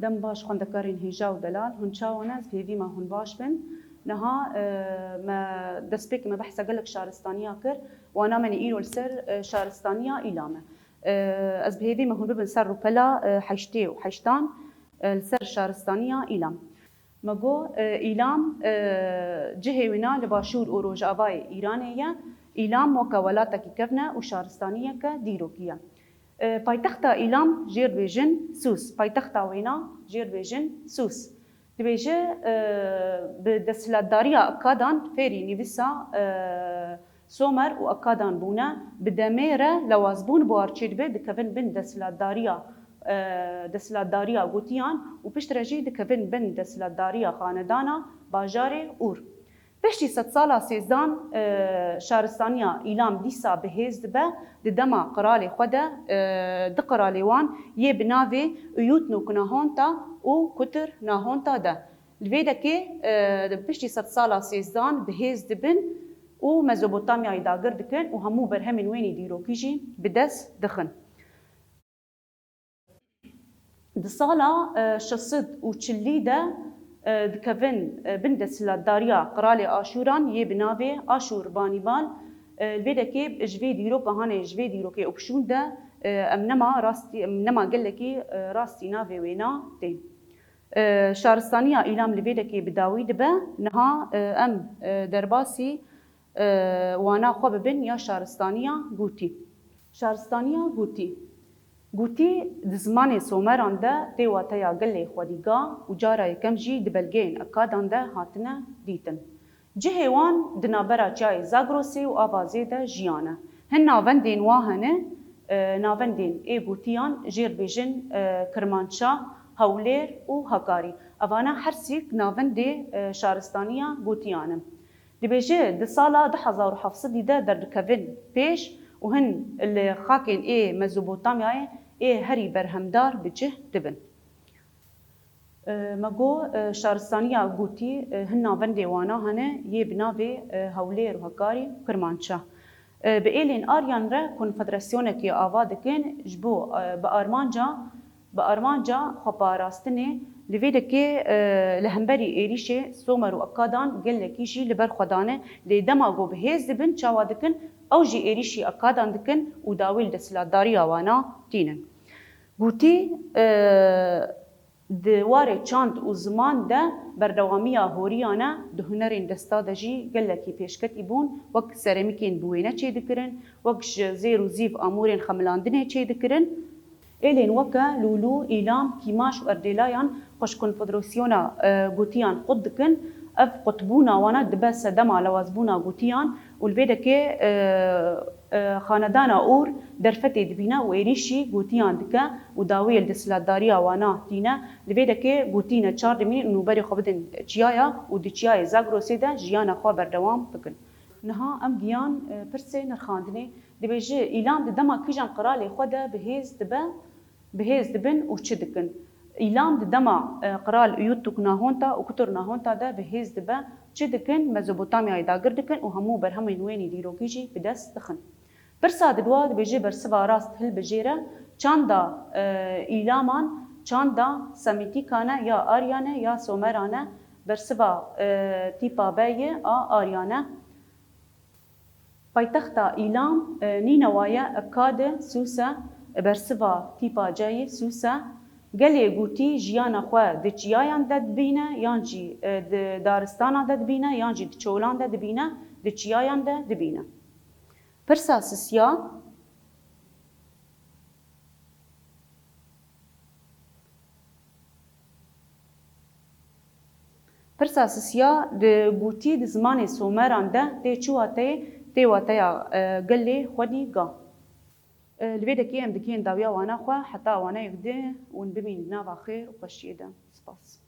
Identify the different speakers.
Speaker 1: دم باش خوندکارین هیجا و دلال هون چاوانا از پیوی ما هون باش بن نها ما دسپیک ما بحثا قلق شارستانیا کر وانا من ایرو لسر شارستانیا ایلامه از پیوی ما هون ببن سر روپلا حشتی و حشتان لسر شارستانیا ایلام مگو ایلام جهه وینا لباشور و روج آبای ایرانیه ایلام وکا ولاتا کی کفنه و شارستانیه که دیروکیه پایتخت ایلام جیر بیجن سوس پایتخت وینا جیر بیجن سوس دبیجه به دستلاتداری اکادان فری نویسا سومر و اکادان بونه بدمیره لوازبون بوارچید به دکفن بن دستلاتداری گوتیان و پشت رجی دکفن بن دستلاتداری خاندانا باجار اور پشتی 100 سالا سیزدان شارستانیا ایلام دیسا بهیز دبه دما قرالی خود د قرالی وان یه بناوی یوتنو کناهونتا و کتر ناهونتا ده الویده که پشتی 100 سالا سیزدان بهیز دبن و مزوبوتامیا داگر دکن و همو برهمین وینی دیروکیجی بدست دخن د سالا 640 ده دکفن بن دستلاتداریا قرالی آشوران یه بناوی آشور بانیبال الویده که جوی دیروک هانه جوی دیروکی اپشون ده نما گلکی راستی ناوی وینا دیم شارستانیا ایلام الویده که بداوی دبه نها ام درباسی وانا خواب بن یا شارستانیا گوتی شارستانیا گوتی دزمان سومران ده دیواتیا گلی خودیگا و جارا یکم جی دبلگین اکادان ده هاتنه دیتن جهوان دنابرا چای زاگروسی و آوازی ده جیانه هن ناوندین واهنه ناوندین ای گوتیان جیر بیجن کرمانشا هولیر و هکاری اوانا هر سیک ناوندی شارستانیا گوتیانم دبیجه ده سالا 2007 ده دردکوین پیش و هن اللي خاكين مزوبوطاميا هري برهمدار بجه دبن مگو شارستانیا گوتی هن ناوندی وانا هنه یه بناوی هولیر و هکاری کرمانشا به ایلین آریان را کنفدراسیونه که آوا دکن جبو به آرمانجا خپاراستنه لویده که لهمبری ایریشه سومر و اکادان گلکیشی لبر خدانه لیدماغو بهیز دبن چاوا دکن او جی ایریشی اکادان دکن و داویل دستلاتداری آوانا تینن گوتی دواره چاند و زمان ده بردوامی هوریانه ده هنرین دستا ده جی گلکی پیشکتی بون وک سرمیکین بوینه چه دکرن وک زیر و زیف آمورین خملاندنه چه دکرن ایلین وکا لولو ایلام کیماش و اردیلایان خوش کنفدراسیونا گوتیان خود دکن اف قطبونا وانا دبس دما لوازبونا گوتیان والبيدا كي خاندانا اور درفتي دبينا ويريشي غوتيان دكا وداويل دسلاتداريا وانا تينا البيدا كي غوتينا تشار دمين انو بري خبدن تشيايا ودتشياي زاغروسيدا جيانا خو بردوام بكن نها ام جيان برسي نرخاندني دبيجي ايلام دما كيجان قرالي خدا بهيز دبن وتشدكن ايلام دما قرال يوتك ناهونتا وكتر ناهونتا ده بهيز دبا چدكن مزوبوطاميا داگر دكن و همو برهمين ويني ديروكيجي بدست دخن برسا ددواد بيجي برسوا راست هل بجيره چاندا ايلامان چاندا سميتيكانا يا آريانه يا سومرانه برسوا تيپا بايه آريانه پایتختا ایلام نینوایا اکاد سوسا برسوا تیپا جای سوسا گلی گوتی جیانا خو د چیایان دد بینه یان جی د دارستانا دد بینه یان جی د چولان دد بینه د چیایان دد بینه پرسا سسیا د گوتی د زمان سومران ده د چواته تيواتيا قال لي خدي قا الفيدا كي ام دكين داويا وانا خوا حتى وانا يقدي ونبمين نافا خير وخشيدا سباس